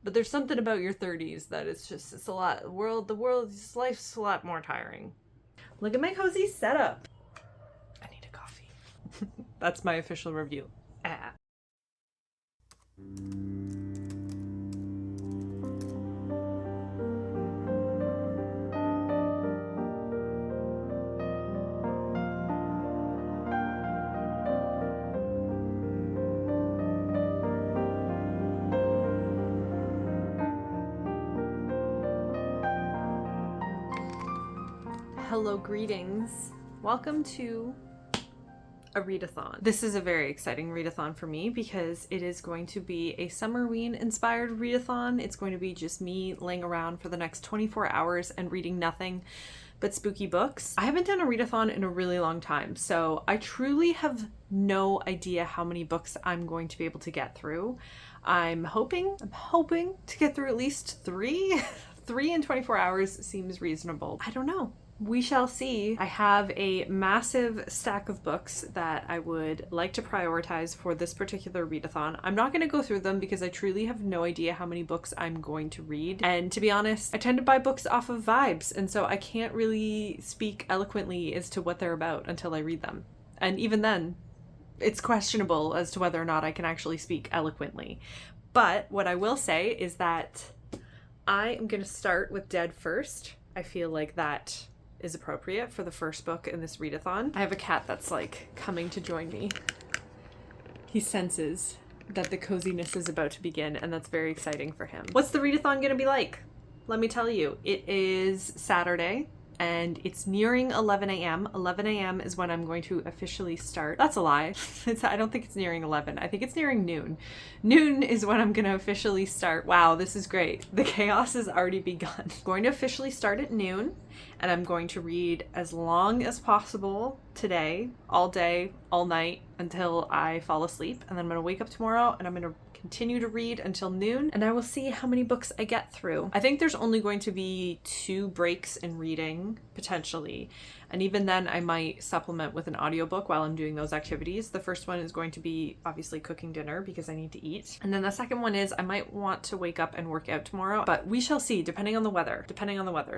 But there's something about your 30s that it's a lot. Life's a lot more tiring. Look at my cozy setup. I need a coffee. That's my official review. Ah. Hello, greetings. Welcome to a read-a-thon. This is a very exciting read-a-thon for me because it is going to be a Summerween inspired read-a-thon. It's going to be just me laying around for the next 24 hours and reading nothing but spooky books. I haven't done a read-a-thon in a really long time, so I truly have no idea how many books I'm going to be able to get through. I'm hoping to get through at least 3. 3 in 24 hours seems reasonable. I don't know. We shall see. I have a massive stack of books that I would like to prioritize for this particular read-a-thon. I'm not going to go through them because I truly have no idea how many books I'm going to read. And to be honest, I tend to buy books off of vibes, and so I can't really speak eloquently as to what they're about until I read them. And even then, it's questionable as to whether or not I can actually speak eloquently. But what I will say is that I am going to start with Dead first. I feel like that is appropriate for the first book in this read-a-thon. I have a cat that's like coming to join me. He senses that the coziness is about to begin, and that's very exciting for him. What's the read-a-thon gonna be like? Let me tell you. It is Saturday and it's nearing 11 a.m. 11 a.m. is when I'm going to officially start. That's a lie. I don't think it's nearing 11. I think it's nearing noon. Noon is when I'm going to officially start. Wow, this is great. The chaos has already begun. I'm going to officially start at noon, and I'm going to read as long as possible today, all day, all night, until I fall asleep. And then I'm going to wake up tomorrow and I'm going to continue to read until noon, and I will see how many books I get through. I think there's only going to be 2 breaks in reading, potentially, and even then I might supplement with an audiobook while I'm doing those activities. The first one is going to be obviously cooking dinner because I need to eat, and then the second one is I might want to wake up and work out tomorrow, but we shall see, depending on the weather.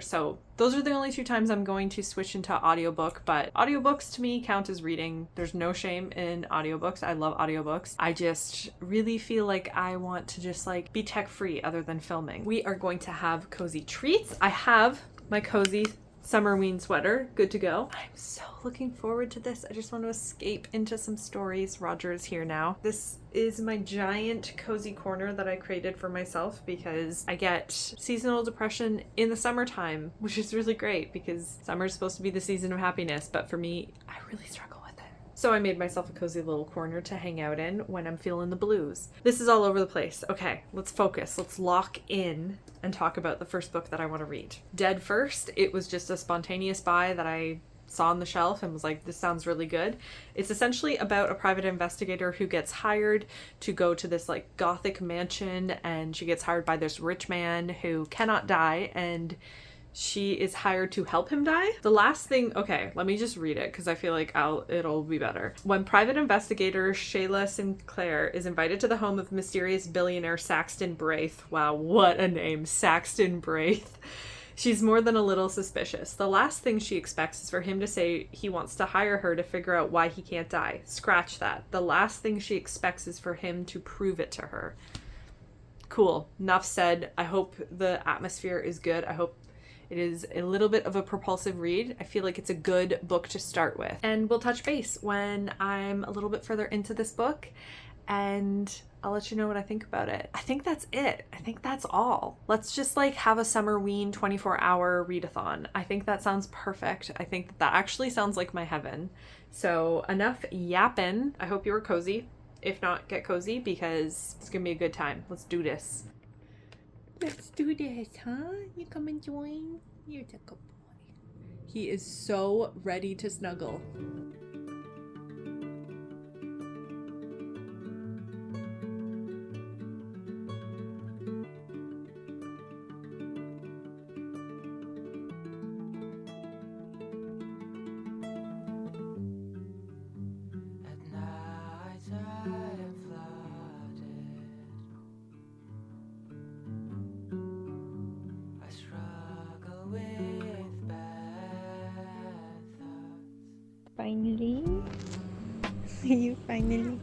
So those are the only 2 times I'm going to switch into audiobook, but audiobooks to me count as reading. There's no shame in audiobooks. I love audiobooks. I just really feel like I want to just like be tech free other than filming. We are going to have cozy treats. I have my cozy Summerween sweater good to go. I'm so looking forward to this. I just want to escape into some stories. Roger is here now. This is my giant cozy corner that I created for myself because I get seasonal depression in the summertime, which is really great because summer is supposed to be the season of happiness, but for me, I really struggle with it. So I made myself a cozy little corner to hang out in when I'm feeling the blues. This is all over the place. Okay, let's focus. Let's lock in and talk about the first book that I want to read. Dead first, it was just a spontaneous buy that I saw on the shelf and was like, this sounds really good. It's essentially about a private investigator who gets hired to go to this like gothic mansion, and she gets hired by this rich man who cannot die, and she is hired to help him die. The last thing, okay, let me just read it because I feel like it'll be better. When private investigator Shayla Sinclair is invited to the home of mysterious billionaire Saxton Braith, wow, what a name, Saxton Braith, she's more than a little suspicious. The last thing she expects is for him to say he wants to hire her to figure out why he can't die. Scratch that. The last thing she expects is for him to prove it to her. Cool. Enough said. I hope the atmosphere is good. I hope it is a little bit of a propulsive read. I feel like it's a good book to start with. And we'll touch base when I'm a little bit further into this book, and I'll let you know what I think about it. I think that's it. I think that's all. Let's just like have a Summerween 24-hour read-a-thon. I think that sounds perfect. I think that actually sounds like my heaven. So enough yapping. I hope you were cozy. If not, get cozy because it's gonna be a good time. Let's do this. Let's do this, huh? You come and join? You're a good boy. He is so ready to snuggle. finally? You finally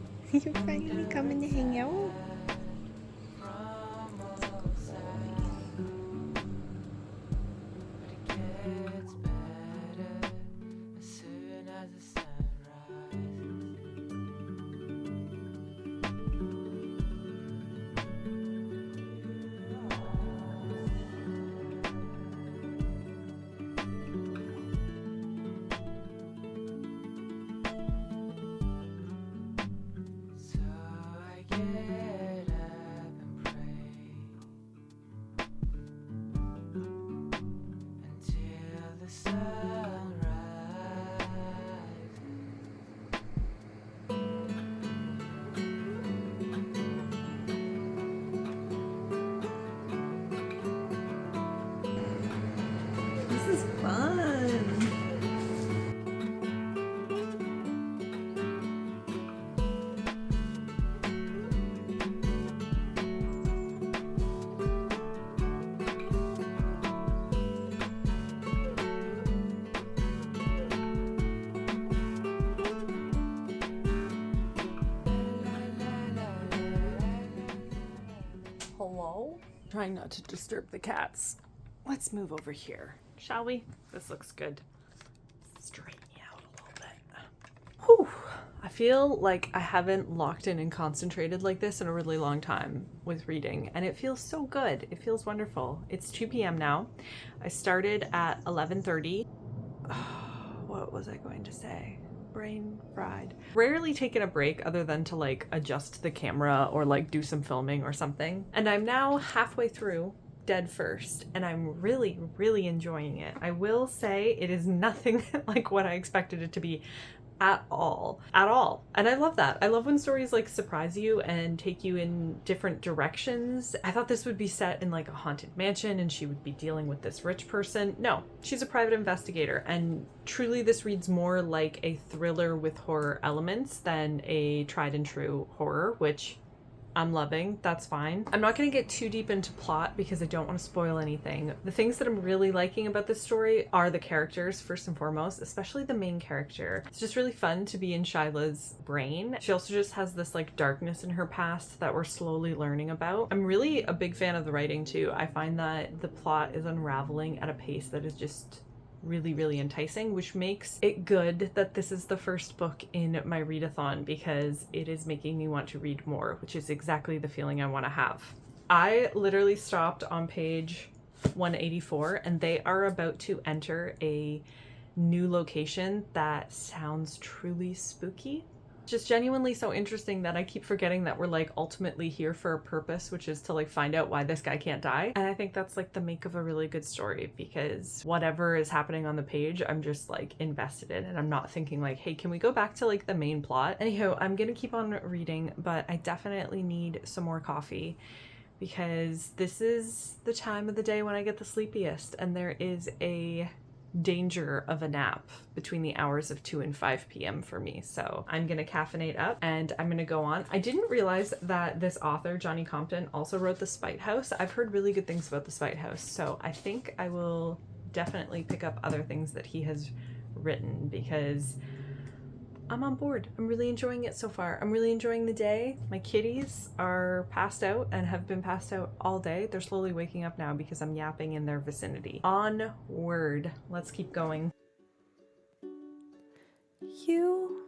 coming to hang out? This is fun. Hello? Trying not to disturb the cats. Let's move over here, shall we? This looks good. Straighten you out a little bit. Whew. I feel like I haven't locked in and concentrated like this in a really long time with reading, and it feels so good. It feels wonderful. It's 2 p.m. now. I started at 11:30. What was I going to say? Brain fried. Rarely taken a break other than to like adjust the camera or like do some filming or something. And I'm now halfway through dead first, and I'm really, really enjoying it. I will say it is nothing like what I expected it to be at all. And I love that. I love when stories like surprise you and take you in different directions. I thought this would be set in like a haunted mansion and she would be dealing with this rich person. No, she's a private investigator, and truly this reads more like a thriller with horror elements than a tried and true horror, which I'm loving. That's fine. I'm not going to get too deep into plot because I don't want to spoil anything. The things that I'm really liking about this story are the characters, first and foremost, especially the main character. It's just really fun to be in Shyla's brain. She also just has this like darkness in her past that we're slowly learning about. I'm really a big fan of the writing too. I find that the plot is unraveling at a pace that is just really, really enticing, which makes it good that this is the first book in my read-a-thon because it is making me want to read more, which is exactly the feeling I want to have. I literally stopped on page 184 and they are about to enter a new location that sounds truly spooky. Just genuinely so interesting that I keep forgetting that we're like ultimately here for a purpose, which is to like find out why this guy can't die. And I think that's like the make of a really good story, because whatever is happening on the page, I'm just like invested in, and I'm not thinking like, hey, can we go back to like the main plot? Anyhow, I'm gonna keep on reading, but I definitely need some more coffee because this is the time of the day when I get the sleepiest, and there is a danger of a nap between the hours of 2 and 5 p.m. for me. So I'm gonna caffeinate up and I'm gonna go on. I didn't realize that this author, Johnny Compton, also wrote The Spite House. I've heard really good things about The Spite House, so I think I will definitely pick up other things that he has written because I'm on board. I'm really enjoying it so far. I'm really enjoying the day. My kitties are passed out and have been passed out all day. They're slowly waking up now because I'm yapping in their vicinity. Onward. Let's keep going. You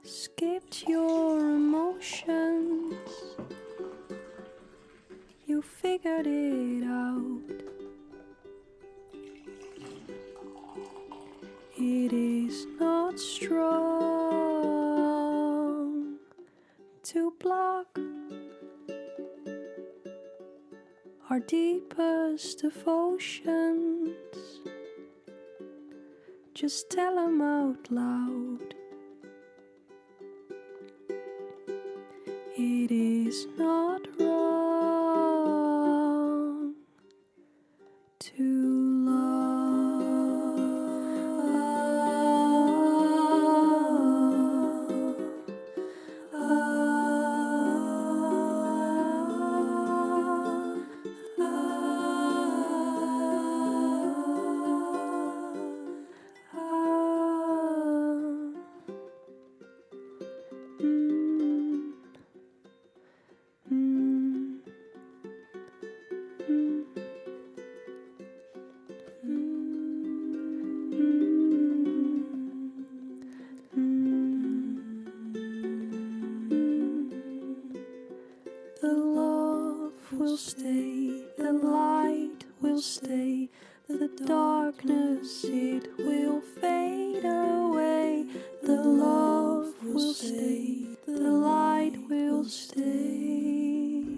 skipped your emotions. You figured it out. It is not strong to block our deepest devotions. Just tell them out loud. It is not wrong to The love will stay, the light will stay, the darkness it will fade away. The love will stay, the light will stay.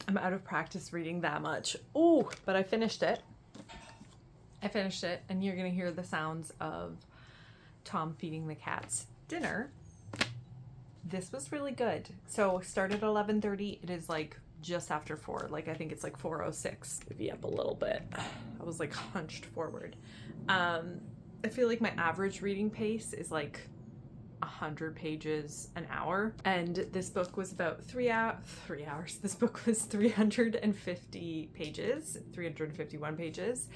I'm out of practice reading that much. Oh, but I finished it. And you're gonna hear the sounds of Tom feeding the cats dinner. This was really good. So started at 11:30. It is like just after 4. Like I think it's like 4:06. Maybe up a little bit. I was like hunched forward. I feel like my average reading pace is like 100 pages an hour, and this book was about 3 hours. This book was 350 pages, 351 pages,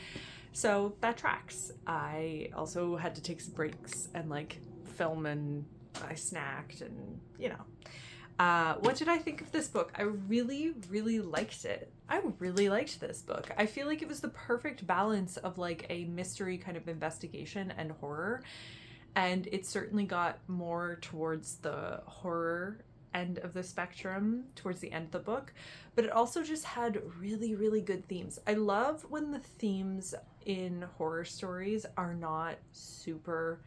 so that tracks. I also had to take some breaks and like film, and I snacked, and you know. What did I think of this book? I really liked it. I really liked this book. I feel like it was the perfect balance of like a mystery kind of investigation and horror. And it certainly got more towards the horror end of the spectrum towards the end of the book, but it also just had really good themes. I love when the themes in horror stories are not super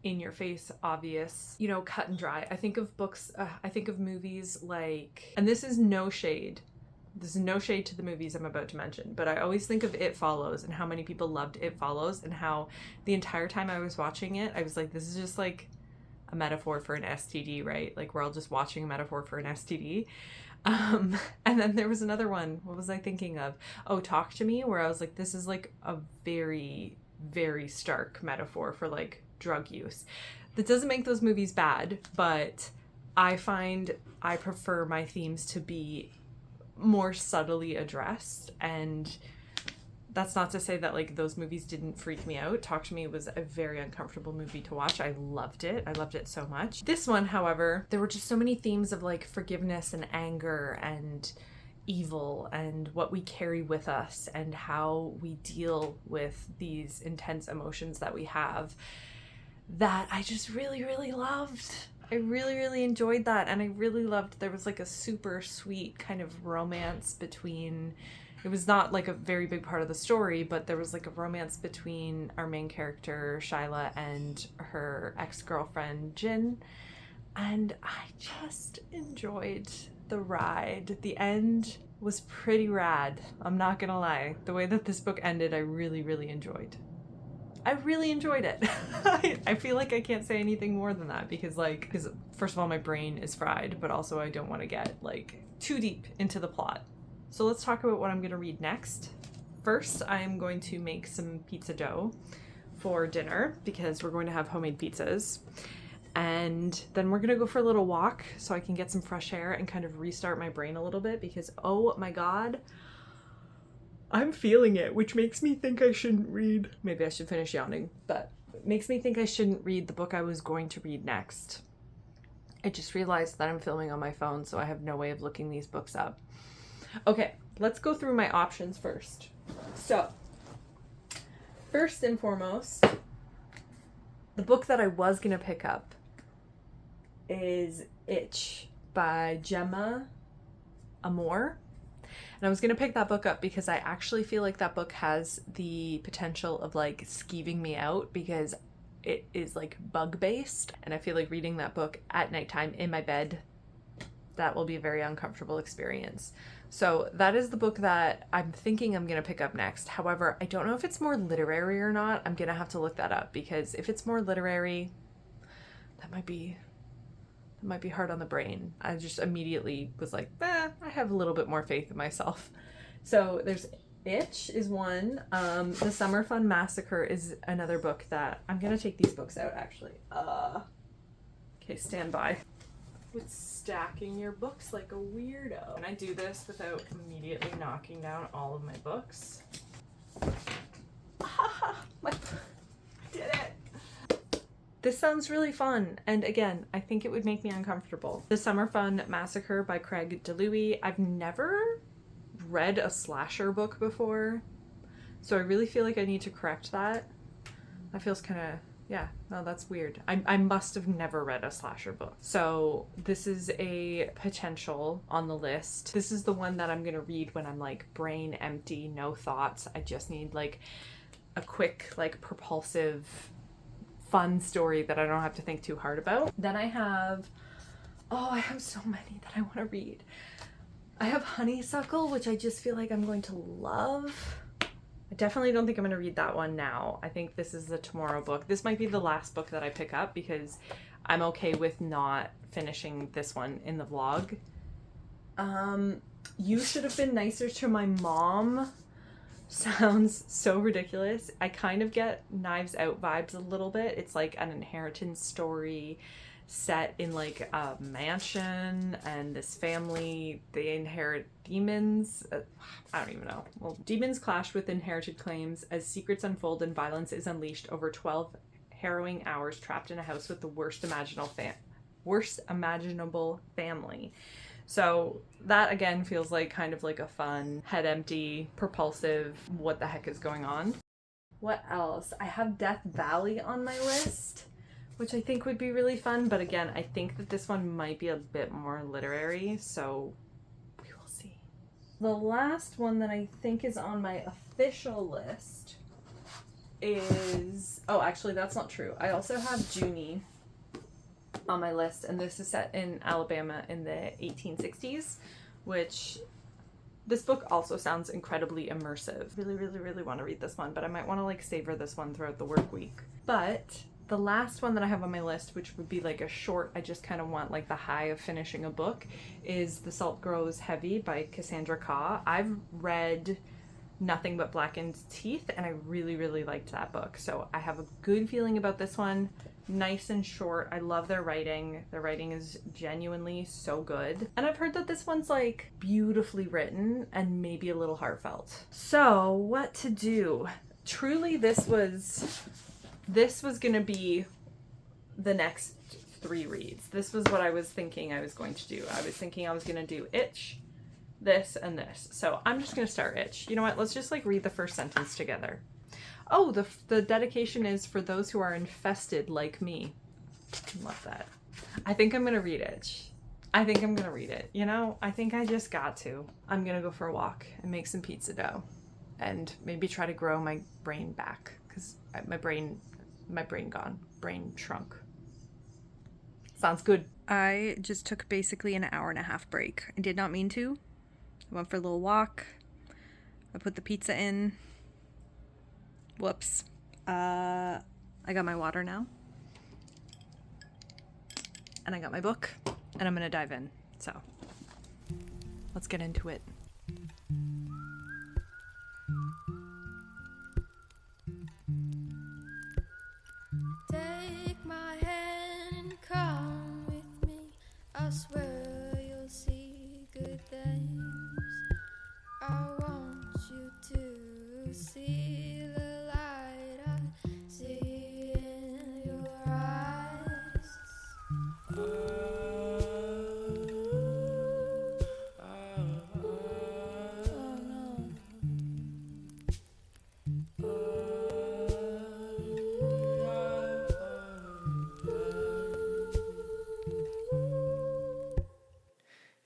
in your face, obvious, you know, cut and dry. I think of books, I think of movies like, and this is no shade. This is no shade to the movies I'm about to mention, but I always think of It Follows and how many people loved It Follows, and how the entire time I was watching it, I was like, this is just like a metaphor for an STD, right? Like we're all just watching a metaphor for an STD. And then there was another one. What was I thinking of? Oh, Talk to Me, where I was like, this is like a very stark metaphor for like drug use. That doesn't make those movies bad, but I find I prefer my themes to be more subtly addressed, and that's not to say that like those movies didn't freak me out. Talk to Me was a very uncomfortable movie to watch. I loved it so much. This one, however, there were just so many themes of like forgiveness and anger and evil and what we carry with us and how we deal with these intense emotions that we have, that I just really loved. I really enjoyed that, and I really loved, there was like a super sweet kind of romance between, it was not like a very big part of the story, but there was like a romance between our main character Shyla and her ex-girlfriend Jin, and I just enjoyed the ride. The end was pretty rad, I'm not gonna lie. The way that this book ended, I really enjoyed. I really enjoyed it. I feel like I can't say anything more than that because first of all, my brain is fried, but also I don't want to get like too deep into the plot. So let's talk about what I'm going to read next. First, I'm going to make some pizza dough for dinner because we're going to have homemade pizzas. And then we're going to go for a little walk so I can get some fresh air and kind of restart my brain a little bit because, oh my God, I'm feeling it, which makes me think I shouldn't read. Maybe I should finish yawning, but it makes me think I shouldn't read the book I was going to read next. I just realized that I'm filming on my phone, so I have no way of looking these books up. Okay, let's go through my options first. So, first and foremost, the book that I was going to pick up is Itch by Gemma Amor. And I was going to pick that book up because I actually feel like that book has the potential of like skeeving me out because it is like bug based. And I feel like reading that book at nighttime in my bed, that will be a very uncomfortable experience. So that is the book that I'm thinking I'm going to pick up next. However, I don't know if it's more literary or not. I'm going to have to look that up because if it's more literary, that might be hard on the brain. I just immediately was like, I have a little bit more faith in myself. So there's Itch is one. The Summer Fun Massacre is another book that I'm going to take these books out actually. Okay, stand by. With stacking your books like a weirdo. And I do this without immediately knocking down all of my books. I did it. This sounds really fun, and again, I think it would make me uncomfortable. The Summer Fun Massacre by Craig DeLuey. I've never read a slasher book before, so I really feel like I need to correct that. That feels kind of, yeah, no, that's weird. I must have never read a slasher book. So this is a potential on the list. This is the one that I'm gonna read when I'm like brain empty, no thoughts. I just need like a quick, like propulsive, fun story that I don't have to think too hard about. Then I have, oh, I have so many that I want to read. I have Honeysuckle, which I just feel like I'm going to love. I definitely don't think I'm going to read that one now. I think this is the tomorrow book. This might be the last book that I pick up because I'm okay with not finishing this one in the vlog. You Should Have Been Nicer to My Mom sounds so ridiculous. I kind of get Knives Out vibes a little bit. It's like an inheritance story set in like a mansion, and this family, they inherit demons. I don't even know. Well, demons clash with inherited claims as secrets unfold and violence is unleashed over 12 harrowing hours trapped in a house with the worst imaginable family. So that again feels like kind of like a fun, head empty, propulsive, what the heck is going on. What else? I have Death Valley on my list, which I think would be really fun. But again, I think that this one might be a bit more literary, so we will see. The last one that I think is on my official list is, oh, actually that's not true. I also have Junie on my list, and this is set in Alabama in the 1860s, which this book also sounds incredibly immersive. Really want to read this one, but I might want to like savor this one throughout the work week. But the last one that I have on my list, which would be like a short, I just kind of want like the high of finishing a book, is The Salt Grows Heavy by Cassandra Khaw. I've read Nothing But Blackened Teeth, and I really liked that book, so I have a good feeling about this one. Nice and short. I love their writing. Their writing is genuinely so good. And I've heard that this one's like beautifully written and maybe a little heartfelt. So what to do? Truly, this was gonna be the next 3 reads. This was what I was thinking I was going to do. I was thinking I was gonna do Itch, this, and this. So I'm just gonna start Itch. You know what? Let's just like read the first sentence together. Oh, the dedication is for those who are infested like me. Love that. I think I'm gonna read Itch. I think I'm gonna read it. You know, I think I just got to. I'm gonna go for a walk and make some pizza dough, and maybe try to grow my brain back, because my brain gone. Brain shrunk. Sounds good. I just took basically an hour-and-a-half break. I did not mean to. I went for a little walk. I put the pizza in. Whoops. I got my water now. And I got my book. And I'm gonna dive in. So, let's get into it. Take my hand and come with me. I swear you'll see good things. I want you to see the light I see in your eyes.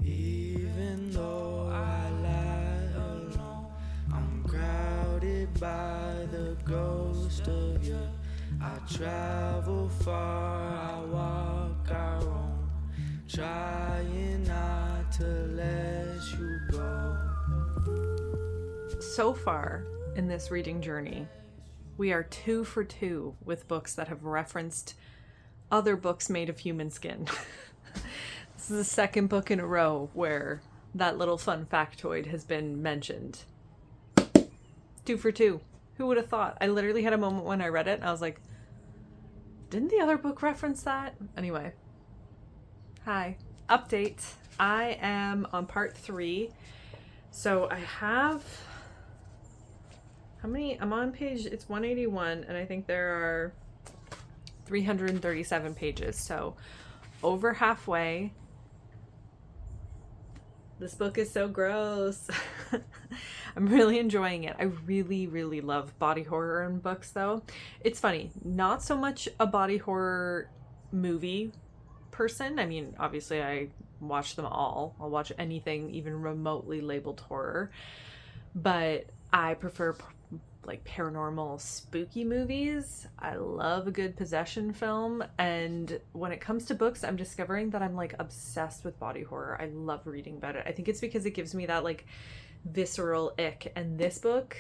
Even though I lie alone, I'm crowded by the ghost of you. I travel far, I walk, I roam, trying not to let you go. So far in this reading journey, we are 2 for 2 with books that have referenced other books made of human skin. This is the second book in a row where that little fun factoid has been mentioned. 2 for 2. Who would have thought? I literally had a moment when I read it and I was like, didn't the other book reference that? Anyway. Hi. Update. I am on part 3. So I have... how many? I'm on page... it's 181, and I think there are 337 pages, so over halfway. This book is so gross. I'm really enjoying it. I really, really love body horror in books, though. It's funny, not so much a body horror movie person. I mean, obviously I watch them all. I'll watch anything even remotely labeled horror. But I prefer like paranormal spooky movies. I love a good possession film, and when it comes to books, I'm discovering that I'm like obsessed with body horror. I love reading about it. I think it's because it gives me that like visceral ick, and this book,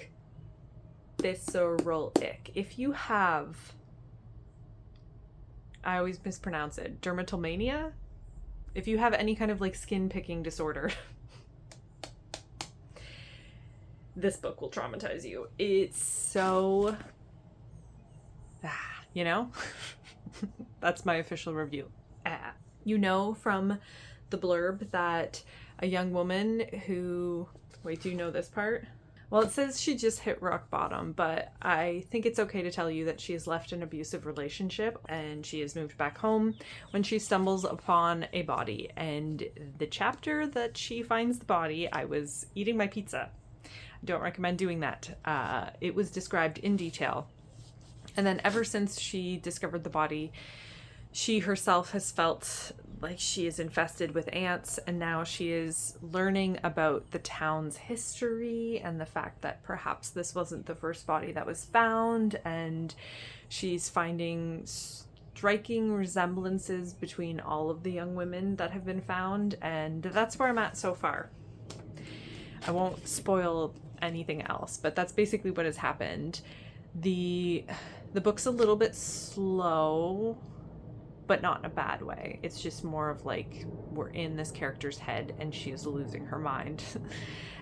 visceral ick. If you have, I always mispronounce it, dermatillomania, if you have any kind of like skin picking disorder, this book will traumatize you. It's so, you know, that's my official review. You know from the blurb that a young woman who, wait, do you know this part? Well, it says she just hit rock bottom, but I think it's okay to tell you that she has left an abusive relationship and she has moved back home when she stumbles upon a body. And the chapter that she finds the body, I was eating my pizza. Don't recommend doing that. It was described in detail. And then ever since she discovered the body, she herself has felt like she is infested with ants, and now she is learning about the town's history and the fact that perhaps this wasn't the first body that was found, and she's finding striking resemblances between all of the young women that have been found, and that's where I'm at so far. I won't spoil anything else, but that's basically what has happened. The book's a little bit slow, but not in a bad way. It's just more of like, we're in this character's head and she's losing her mind.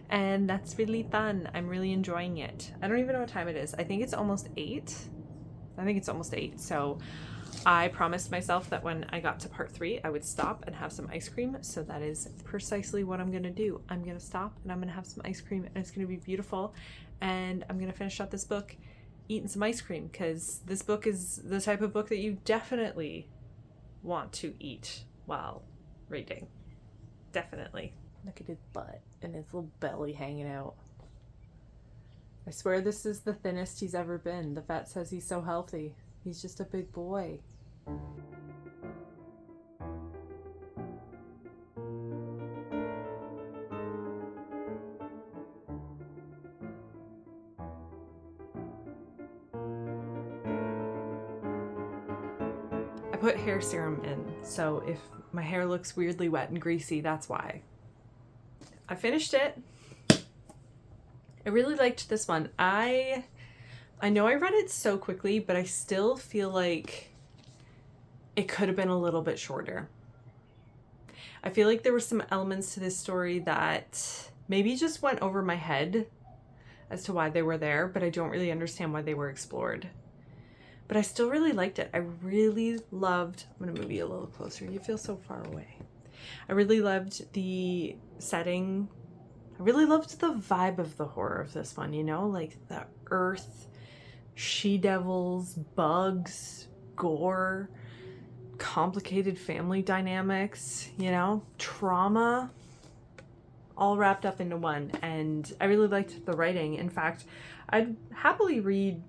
And that's really fun. I'm really enjoying it. I don't even know what time it is. I think it's almost 8. So I promised myself that when I got to part 3, I would stop and have some ice cream. So that is precisely what I'm going to do. I'm going to stop and I'm going to have some ice cream, and it's going to be beautiful. And I'm going to finish out this book eating some ice cream, because this book is the type of book that you definitely want to eat while reading. Definitely. Look at his butt and his little belly hanging out. I swear this is the thinnest he's ever been. The vet says he's so healthy. He's just a big boy. I put hair serum in, so if my hair looks weirdly wet and greasy, that's why. I finished it. I really liked this one. I know I read it so quickly, but I still feel like it could have been a little bit shorter. I feel like there were some elements to this story that maybe just went over my head as to why they were there, but I don't really understand why they were explored. But I still really liked it. I really loved, I'm gonna move you a little closer. You feel so far away. I really loved the setting. I really loved the vibe of the horror of this one, you know, like the earth, she-devils, bugs, gore, complicated family dynamics, you know, trauma, all wrapped up into one. And I really liked the writing. In fact, I'd happily read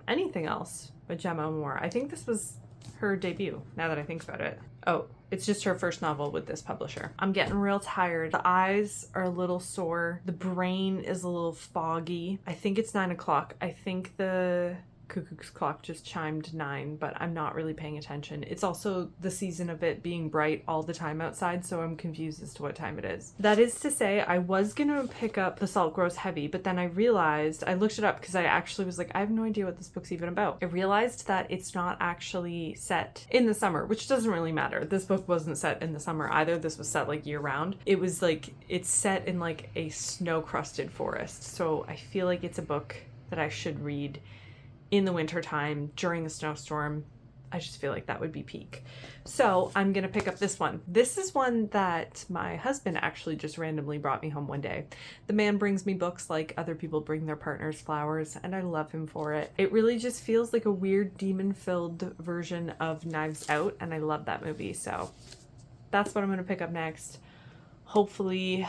anything else by Gemma Moore. I think this was her debut, now that I think about it. Oh, it's just her first novel with this publisher. I'm getting real tired. The eyes are a little sore. The brain is a little foggy. I think it's 9 o'clock. I think the cuckoo's clock just chimed 9, but I'm not really paying attention. It's also the season of it being bright all the time outside, so I'm confused as to what time it is. That is to say, I was gonna pick up The Salt Grows Heavy, but then I realized, I looked it up because I actually was like, I have no idea what this book's even about. I realized that it's not actually set in the summer, which doesn't really matter. This book wasn't set in the summer either. This was set like year round. It was like, it's set in like a snow-crusted forest, so I feel like it's a book that I should read in the winter time during a snowstorm, I just feel like that would be peak. So I'm gonna pick up this one. This is one that my husband actually just randomly brought me home one day. The man brings me books like other people bring their partners flowers, and I love him for it. It really just feels like a weird demon-filled version of Knives Out, and I love that movie. So that's what I'm gonna pick up next. Hopefully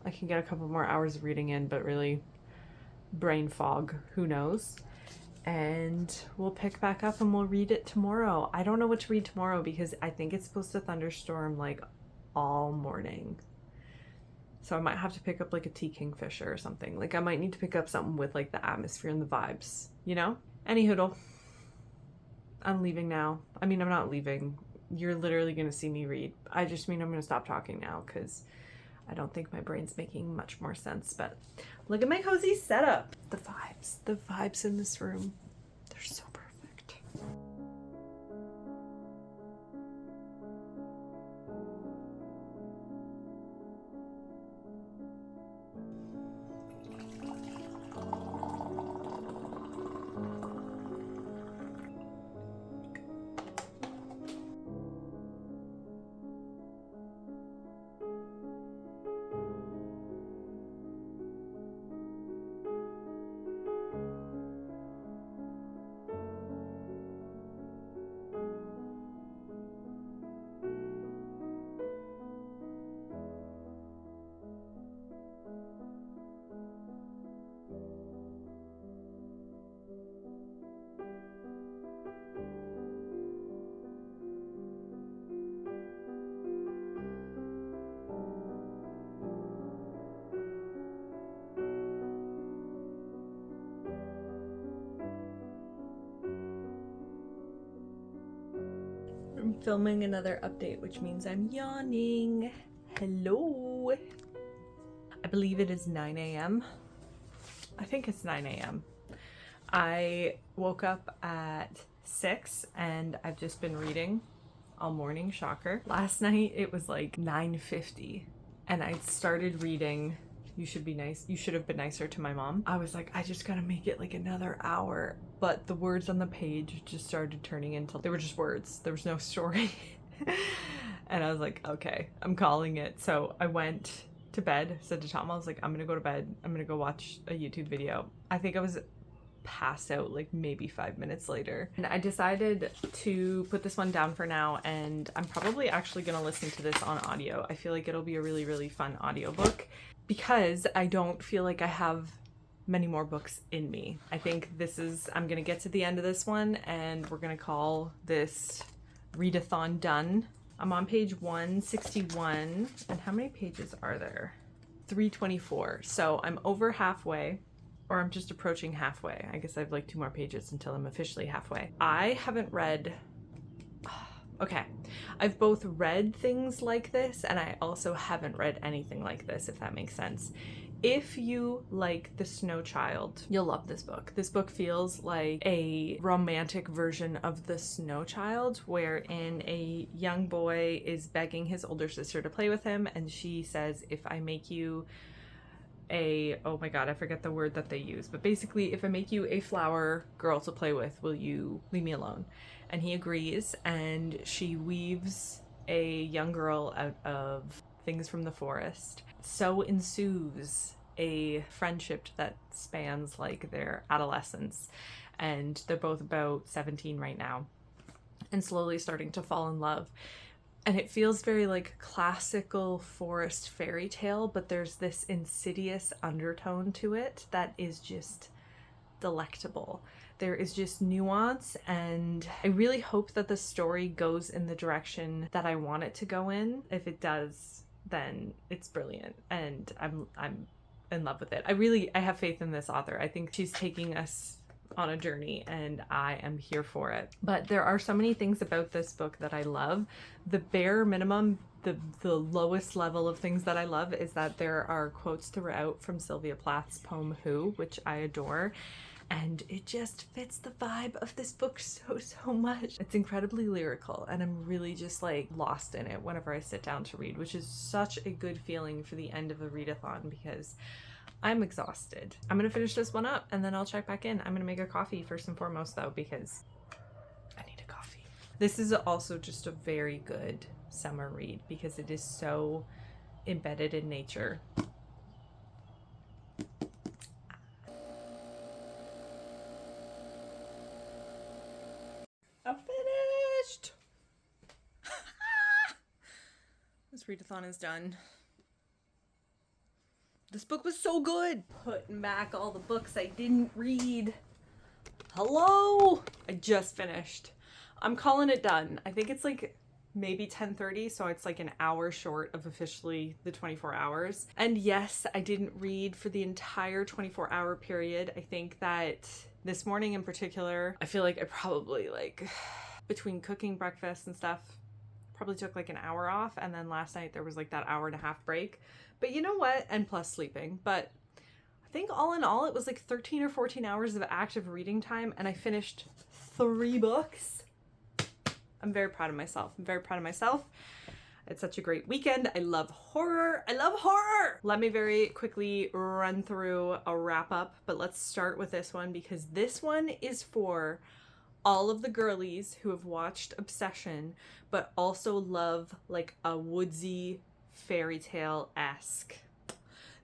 I can get a couple more hours of reading in, but really brain fog, who knows? And we'll pick back up and we'll read it tomorrow. I don't know what to read tomorrow because I think it's supposed to thunderstorm like all morning. So I might have to pick up like a tea kingfisher or something. Like I might need to pick up something with like the atmosphere and the vibes, you know? Any hoodle. I'm leaving now. I mean, I'm not leaving. You're literally gonna see me read. I just mean I'm gonna stop talking now because I don't think my brain's making much more sense, but look at my cozy setup. The vibes in this room, they're so perfect. I'm filming another update, which means I'm yawning. Hello. I believe it is 9 a.m. I think it's 9 a.m. I woke up at 6 and I've just been reading all morning, shocker. Last night it was like 9:50 and I started reading You Should Be Nice, You Should Have Been Nicer to My Mom. I was like, I just gotta make it like another hour. But the words on the page just started turning into, they were just words. There was no story. And I was like, okay, I'm calling it. So I went to bed, said to Tom, I was like, I'm gonna go to bed. I'm gonna go watch a YouTube video. I think I was passed out like maybe 5 minutes later. And I decided to put this one down for now, and I'm probably actually gonna listen to this on audio. I feel like it'll be a really, really fun audiobook because I don't feel like I have many more books in me. I think this is, I'm gonna get to the end of this one and we're gonna call this read-a-thon done. I'm on page 161, and how many pages are there? 324. So I'm over halfway, or I'm just approaching halfway. I guess I have like 2 more pages until I'm officially halfway. I haven't read, okay, I've both read things like this and I also haven't read anything like this, if that makes sense. If you like The Snow Child, you'll love this book. This book feels like a romantic version of The Snow Child, wherein a young boy is begging his older sister to play with him, and she says, if I make you oh my god, I forget the word that they use, but basically, if I make you a flower girl to play with, will you leave me alone? And he agrees, and she weaves a young girl out of things from the forest. So ensues a friendship that spans like their adolescence, and they're both about 17 right now and slowly starting to fall in love. And it feels very like classical forest fairy tale, but there's this insidious undertone to it that is just delectable. There is just nuance, and I really hope that the story goes in the direction that I want it to go in. If it does, then it's brilliant, and I'm in love with it. I have faith in this author. I think she's taking us on a journey, and I am here for it. But there are so many things about this book that I love. The bare minimum, the lowest level of things that I love is that there are quotes throughout from Sylvia Plath's poem Who, which I adore. And it just fits the vibe of this book so much. It's incredibly lyrical, and I'm really just like lost in it whenever I sit down to read, which is such a good feeling for the end of a read-a-thon because I'm exhausted. I'm gonna finish this one up and then I'll check back in. I'm gonna make a coffee first and foremost though, because This is also just a very good summer read because it is so embedded in nature. I'm finished! This readathon is done. This book was so good! Putting back all the books I didn't read. Hello! I just finished. I'm calling it done. I think it's like maybe 10:30, so it's like an hour short of officially the 24 hours. And yes, I didn't read for the entire 24-hour period. I think that this morning in particular, I feel like I probably like between cooking breakfast and stuff, probably took like an hour off, and then last night there was like that hour and a half break. But you know what? And plus sleeping. But I think all in all, it was like 13 or 14 hours of active reading time, and I finished 3 books. I'm very proud of myself. I'm very proud of myself. It's such a great weekend. I love horror. I love horror! Let me very quickly run through a wrap up, but let's start with this one because this one is for all of the girlies who have watched Obsession, but also love like a woodsy fairy tale-esque.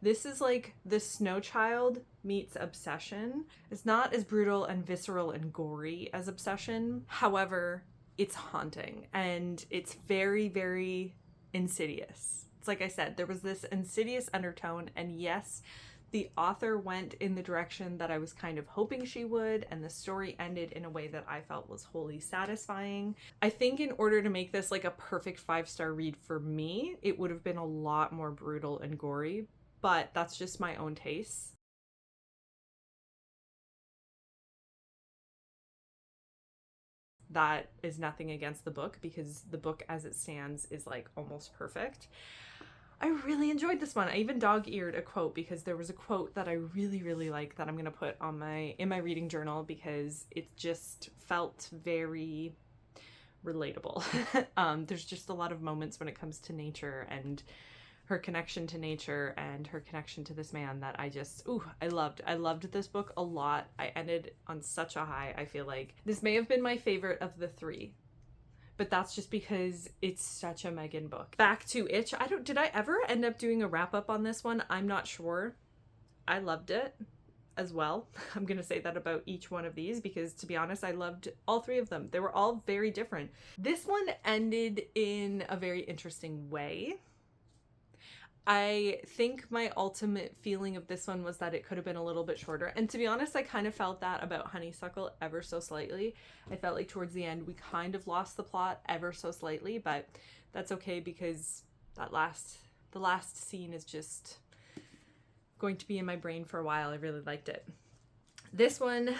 This is like the Snow Child meets Obsession. It's not as brutal and visceral and gory as Obsession. However, it's haunting and it's very, very insidious. It's like I said, there was this insidious undertone, and yes, the author went in the direction that I was kind of hoping she would, and the story ended in a way that I felt was wholly satisfying. I think in order to make this like a perfect 5-star read for me, it would have been a lot more brutal and gory, but that's just my own taste. That is nothing against the book because the book as it stands is like almost perfect. I really enjoyed this one. I even dog-eared a quote because there was a quote that I really, really like that I'm gonna put on in my reading journal because it just felt very relatable. There's just a lot of moments when it comes to nature and her connection to nature and her connection to this man that I just, I loved. I loved this book a lot. I ended on such a high. I feel like this may have been my favorite of the 3. But that's just because it's such a Megan book. Back to Itch. Did I ever end up doing a wrap up on this one? I'm not sure. I loved it as well. I'm gonna say that about each one of these because to be honest, I loved all 3 of them. They were all very different. This one ended in a very interesting way. I think my ultimate feeling of this one was that it could have been a little bit shorter. And to be honest, I kind of felt that about Honeysuckle ever so slightly. I felt like towards the end, we kind of lost the plot ever so slightly, but that's okay because the last scene is just going to be in my brain for a while. I really liked it. This one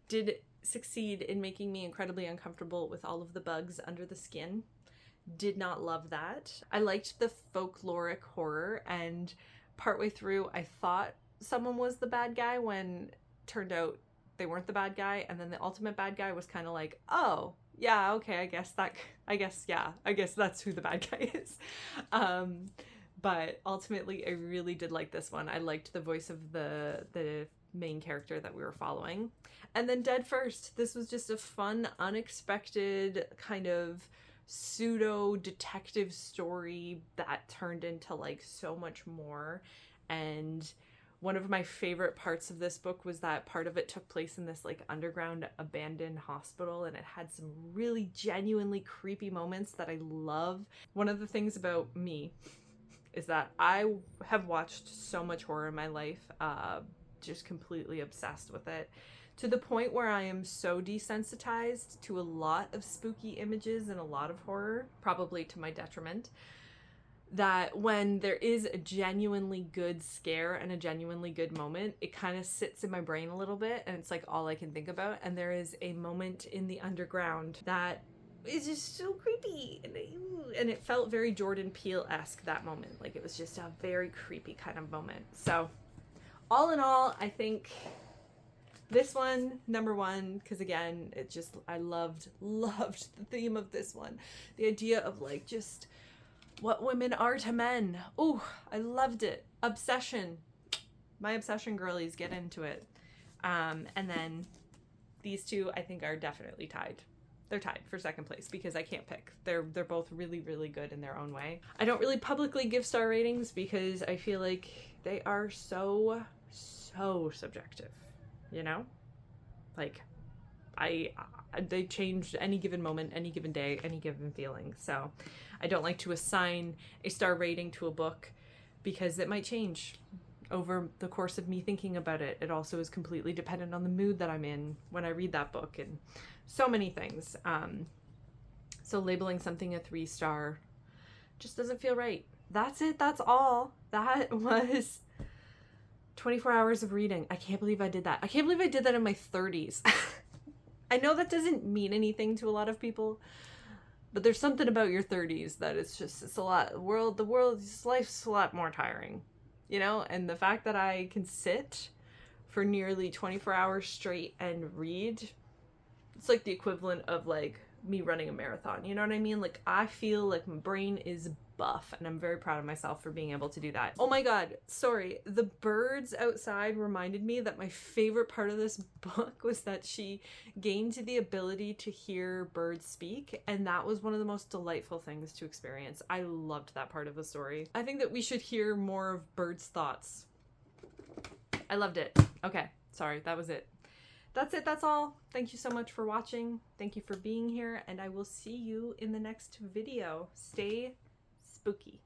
did succeed in making me incredibly uncomfortable with all of the bugs under the skin. Did not love that. I liked the folkloric horror, and partway through I thought someone was the bad guy when turned out they weren't the bad guy, and then the ultimate bad guy was kind of like, oh yeah, okay, I guess that's who the bad guy is. But ultimately I really did like this one. I liked the voice of the main character that we were following. And then Dead First. This was just a fun, unexpected kind of pseudo detective story that turned into like so much more. And one of my favorite parts of this book was that part of it took place in this like underground abandoned hospital, and it had some really genuinely creepy moments that I love. One of the things about me is that I have watched so much horror in my life, just completely obsessed with it, to the point where I am so desensitized to a lot of spooky images and a lot of horror, probably to my detriment, that when there is a genuinely good scare and a genuinely good moment, it kind of sits in my brain a little bit and it's like all I can think about. And there is a moment in the underground that is just so creepy, and it felt very Jordan Peele-esque, that moment. Like it was just a very creepy kind of moment. So all in all, I think this one, number 1, because again, it just, I loved the theme of this one. The idea of like just what women are to men. Oh, I loved it. Obsession. My Obsession girlies, get into it. And then these 2, I think, are definitely tied. they're tied for second place because I can't pick. They're both really, really good in their own way. I don't really publicly give star ratings because I feel like they are so subjective, you know? Like, they change any given moment, any given day, any given feeling. So I don't like to assign a star rating to a book because it might change over the course of me thinking about it. It also is completely dependent on the mood that I'm in when I read that book and so many things. So labeling something a 3-star just doesn't feel right. That's it. That's all. That was 24 hours of reading. I can't believe I did that. I can't believe I did that in my 30s. I know that doesn't mean anything to a lot of people, but there's something about your 30s that it's a lot. Life's a lot more tiring, you know? And the fact that I can sit for nearly 24 hours straight and read, it's like the equivalent of like me running a marathon. You know what I mean? Like, I feel like my brain is buff and I'm very proud of myself for being able to do that. Oh my God, sorry. The birds outside reminded me that my favorite part of this book was that she gained the ability to hear birds speak, and that was one of the most delightful things to experience. I loved that part of the story. I think that we should hear more of birds' thoughts. I loved it. Okay, sorry, that was it. That's it, that's all. Thank you so much for watching. Thank you for being here, and I will see you in the next video. Stay spooky.